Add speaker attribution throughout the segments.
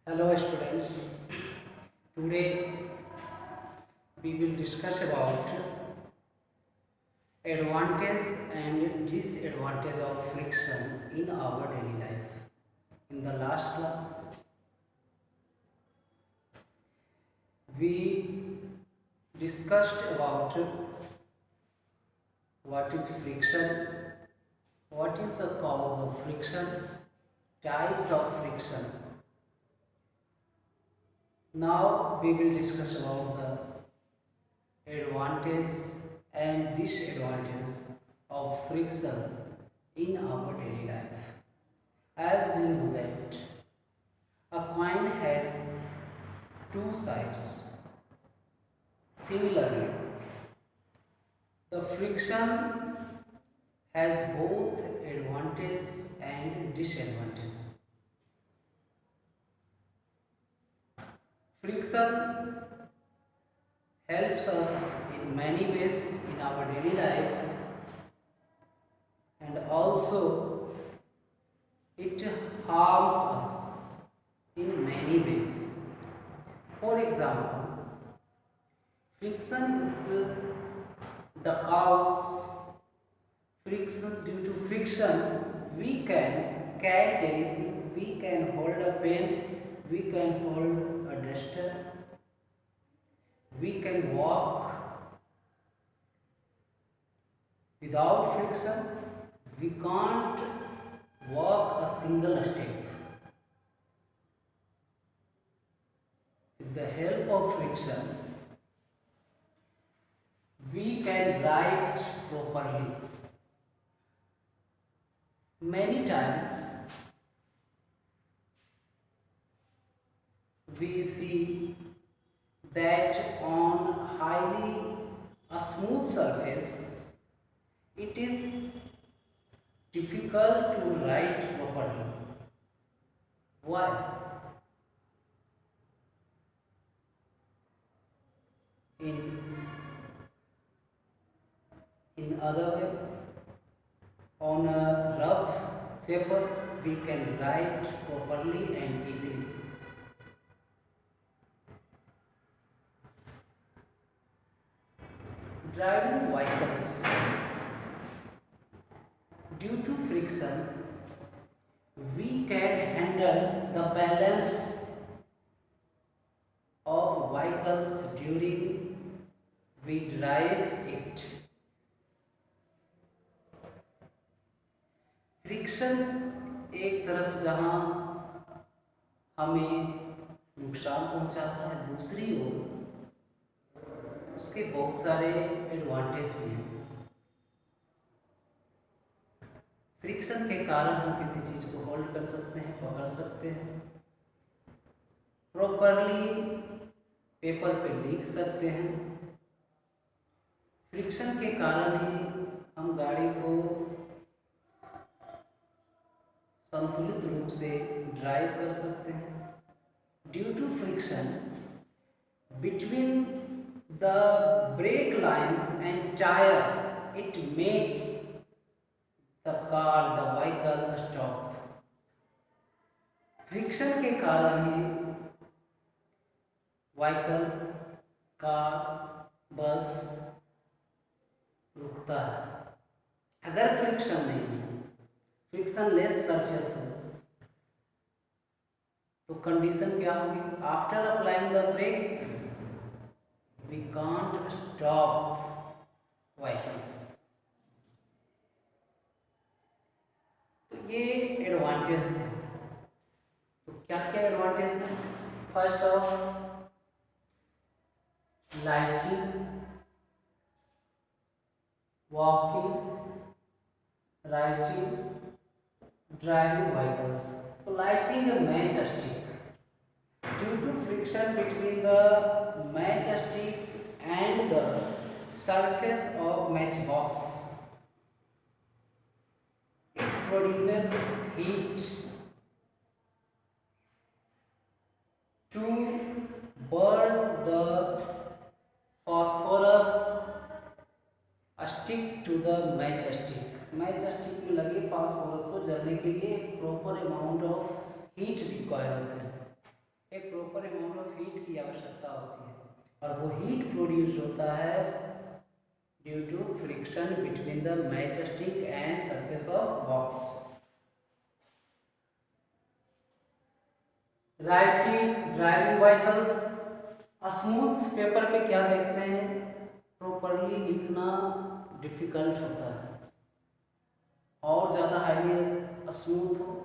Speaker 1: Hello students, today we will discuss about advantage and disadvantage of friction in our daily life. In the last class, we discussed about what is friction, what is the cause of friction, types of friction. Now we will discuss about the advantage and disadvantage of friction in our daily life. As we know that a coin has two sides. Similarly, the friction has both advantage and disadvantage. Friction helps us in many ways in our daily life, and also it harms us in many ways. For example, friction is the cause. Friction, due to friction, we can catch anything, we can hold a pen, we can hold a duster, we can walk. Without friction, we can't walk a single step. With the help of friction, we can write properly. Many times we see that on highly a smooth surface it is difficult to write properly. Why? In other way, on a rough paper we can write properly and easily. Driving vehicles, due to friction, we can handle the balance of vehicles during we drive it. Friction एक तरफ जहाँ हमें नुकसान पहुंचाता है, दूसरी ओर उसके बहुत सारे एडवांटेज भी हैं। फ्रिक्शन के कारण हम किसी चीज़ को होल्ड कर सकते हैं, पकड़ सकते हैं, प्रॉपरली पेपर पे लिख सकते हैं। फ्रिक्शन के कारण ही हम गाड़ी को संतुलित रूप से ड्राइव कर सकते हैं। Due to friction between the brake lines and tyre it makes the car the vehicle stop. Friction के कारण ही व्हीकल, कार, बस रुकता है। अगर फ्रिक्शन नहीं है, फ्रिक्शनलेस सरफेस हो, तो कंडीशन क्या होगी? After applying the brake we can't stop vehicles. तो ये एडवांटेज थे। तो क्या क्या एडवांटेज है? First of lighting, walking, writing, driving vehicles. So lighting a matchstick. Due to friction between the matchstick and the surface of matchbox, it produces heat. To burn the phosphorus stick to the matchstick. Matchstick में लगे phosphorus को जलने के लिए एक proper amount of heat require होता है। एक प्रॉपर अमाउंट ऑफ हीट की आवश्यकता होती है और वो हीट प्रोड्यूस होता है due to friction between the matchstick and surface of box. Driving vehicles, smooth paper पे क्या देखते हैं, प्रॉपरली लिखना डिफिकल्ट होता है, और ज़्यादा हाईली स्मूथ हो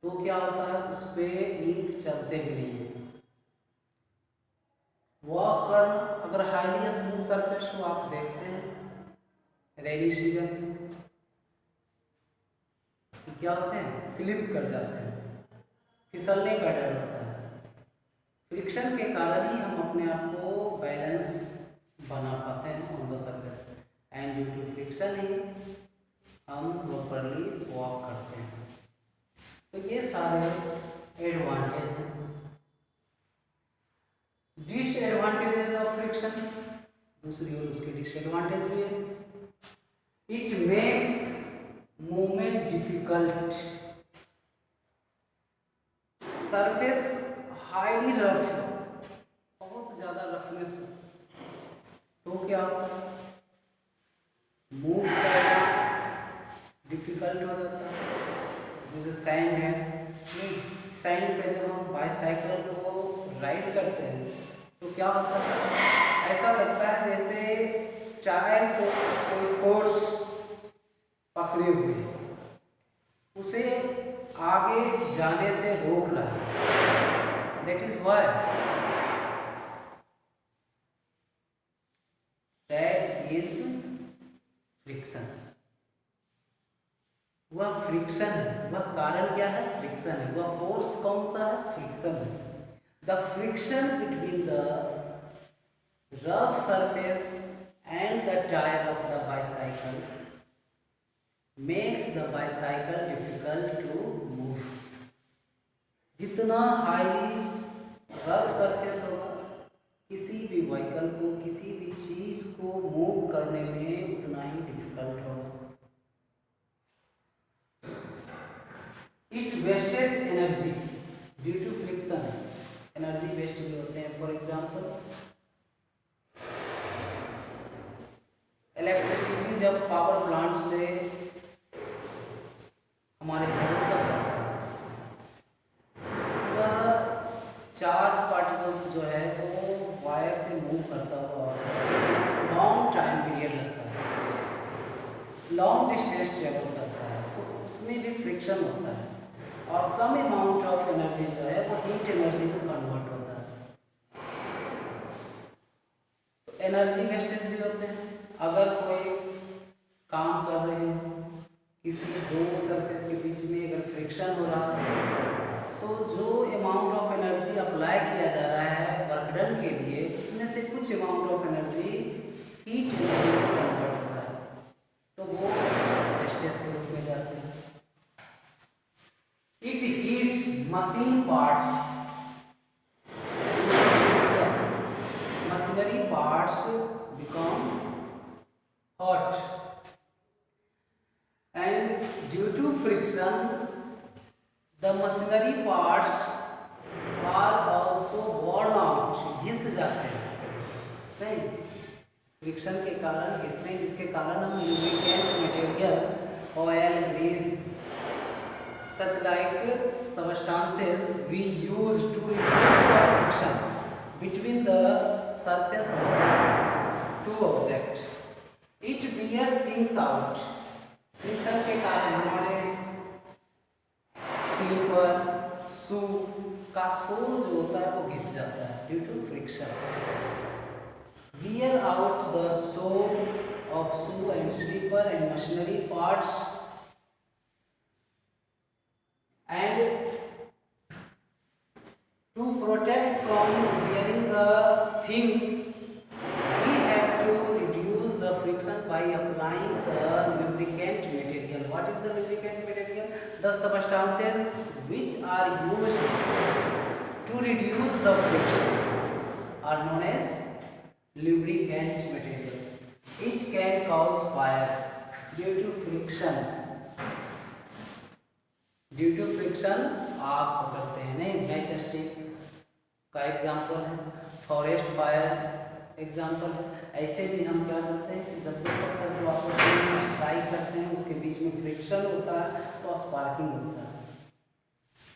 Speaker 1: तो क्या होता है उस पर इंक चलते भी नहीं है। वॉक करना, अगर हाईली स्मूथ सरफेस हो, आप देखते हैं रेनी सीजन क्या होते हैं, स्लिप कर जाते हैं, फिसलने का डर होता है। फ्रिक्शन के कारण ही हम अपने आप को बैलेंस बना पाते हैं on the surface, and due to friction ही हम प्रॉपरली वॉक करते हैं। तो ये सारे एडवांटेज हैं। डिसएडवांटेजेस ऑफ फ्रिक्शन, दूसरी ओर उसके डिसएडवांटेज भी है। It makes movement difficult, surface highly rough, बहुत ज़्यादा रफनेस तो क्या मूव करना डिफिकल्ट हो जाता है। जैसे सैंड है, सैंड पे जब हम बाईसाइकिल को राइड करते हैं तो क्या होता है, ऐसा लगता है जैसे टायर को कोई फोर्स पकड़े हुए उसे आगे जाने से रोक रहा है। That is why that is friction. वह फ्रिक्शन है, वह कारण क्या है, फ्रिक्शन है। वह फोर्स कौन सा है, फ्रिक्शन है। The friction between the rough surface and the tyre of the bicycle makes the bicycle difficult to move. जितना हाईली रफ सरफेस होगा, किसी भी व्हीकल को, किसी भी चीज को मूव करने में उतना ही डिफिकल्ट होगा। It wastage energy due to friction, energy waste भी होते हैं। फॉर एग्जाम्पल इलेक्ट्रिसिटी जब पावर प्लांट से हमारे घर तक जाता है, वह चार्ज पार्टिकल्स जो है वो वायर से मूव करता हुआ लॉन्ग टाइम पीरियड लगता है, लॉन्ग डिस्टेंस ट्रेवल करता है, तो उसमें भी फ्रिक्शन होता है और सम अमाउंट ऑफ एनर्जी जो है वो हीट एनर्जी में कन्वर्ट होता है। तो एनर्जी वेस्टेज भी होते हैं। अगर कोई काम कर रहे हो, किसी दो सरफेस के बीच में अगर फ्रिक्शन हो रहा है तो जो अमाउंट ऑफ एनर्जी अप्लाई किया जा रहा है वर्क डन के लिए, उसमें से कुछ amount of energy heat energy में कन्वर्ट होता है, तो वो वेस्टेज के रूप में जाते हैं। It heats machine parts. Machinery parts become hot, and due to friction, the machinery parts are also worn out. घिस जाते हैं, सही। फ्रिक्शन के कारण घिसते हैं, जिसके कारण हम lubricant material, oil, grease, such like substances we use to reduce the friction between the surface of two objects. It wears things out. Friction के कारण हमारे स्लीपर, शू का सोल जो होता है वो घिस जाता है due to friction. Wear out the sole of shoe and slipper and machinery parts, and to protect from wearing the things, we have to reduce the friction by applying the lubricant material. What is the lubricant material? The substances which are used to reduce the friction are known as lubricant materials. It can cause fire due to friction. Due to friction आग पकड़ते हैं, नहीं match stick का example है, forest fire example है। ऐसे भी हम क्या करते हैं कि जब दो पत्थर को आपस में स्ट्राइक करते हैं, उसके बीच में फ्रिक्शन होता है तो स्पार्किंग होता है।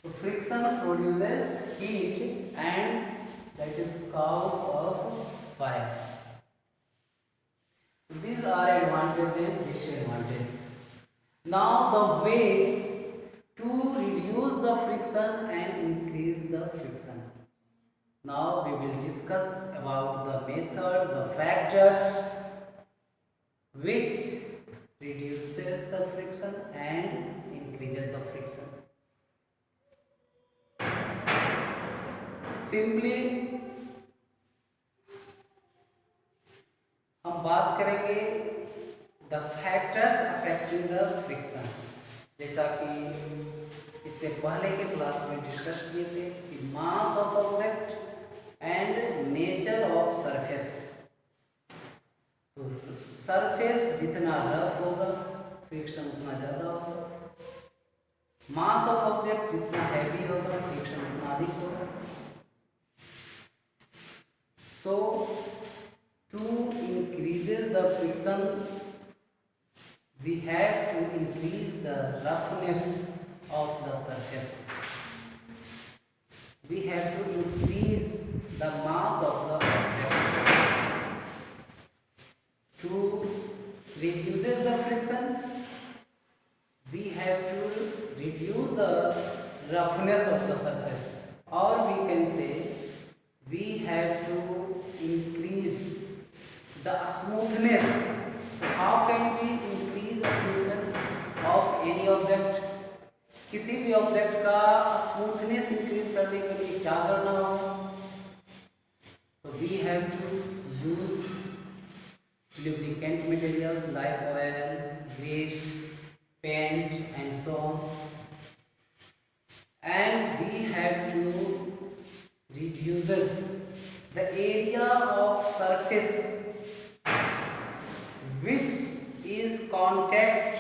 Speaker 1: तो friction produces heat and that is cause of fire. These are advantages and disadvantages. Now the way to reduce the friction and increase the friction. Now we will discuss about the method, the factors which reduces the friction and increases the friction. Simply हम बात करेंगे the factors affecting the friction, जैसा कि इससे पहले के class में discuss किए थे कि mass of object and nature of surface. तो सरफेस जितना रफ होगा फ्रिक्शन उतना ज़्यादा होगा, मास ऑफ ऑब्जेक्ट जितना हैवी होगा फ्रिक्शन उतना अधिक होगा। सो to increases the friction, we have to increase the roughness of the surface. We have to increase the mass of the object. To reduces the friction, we have to reduce the roughness of the surface, or we can say we have to increase the smoothness. How can we increase the smoothness of any object? किसी भी object का smoothness increase करने के लिए क्या करना होगा? तो we have to use lubricant materials like oil, grease, paint and so on, and we have to reduces the area of surface which is contact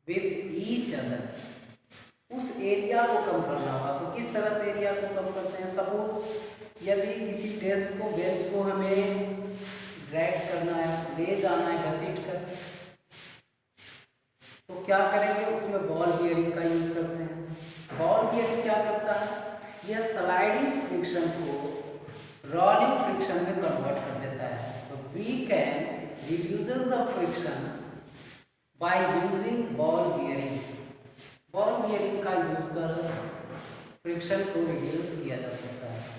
Speaker 1: with each other. उस area को कम करना होगा। तो किस तरह से एरिया को कम करते हैं? सपोज यदि किसी डेस्क को, बेंच को हमें ड्रैग करना है, ले जाना है घसीट कर, तो क्या करेंगे? उसमें बॉल बियरिंग का यूज करते हैं। बॉल बियरिंग क्या करता है? यह स्लाइडिंग फ्रिक्शन को रोलिंग फ्रिक्शन में कन्वर्ट कर देता है। तो we can reduces the friction by using ball bearing. Ball bearing का यूज कर फ्रिक्शन को रिड्यूस किया जा सकता है।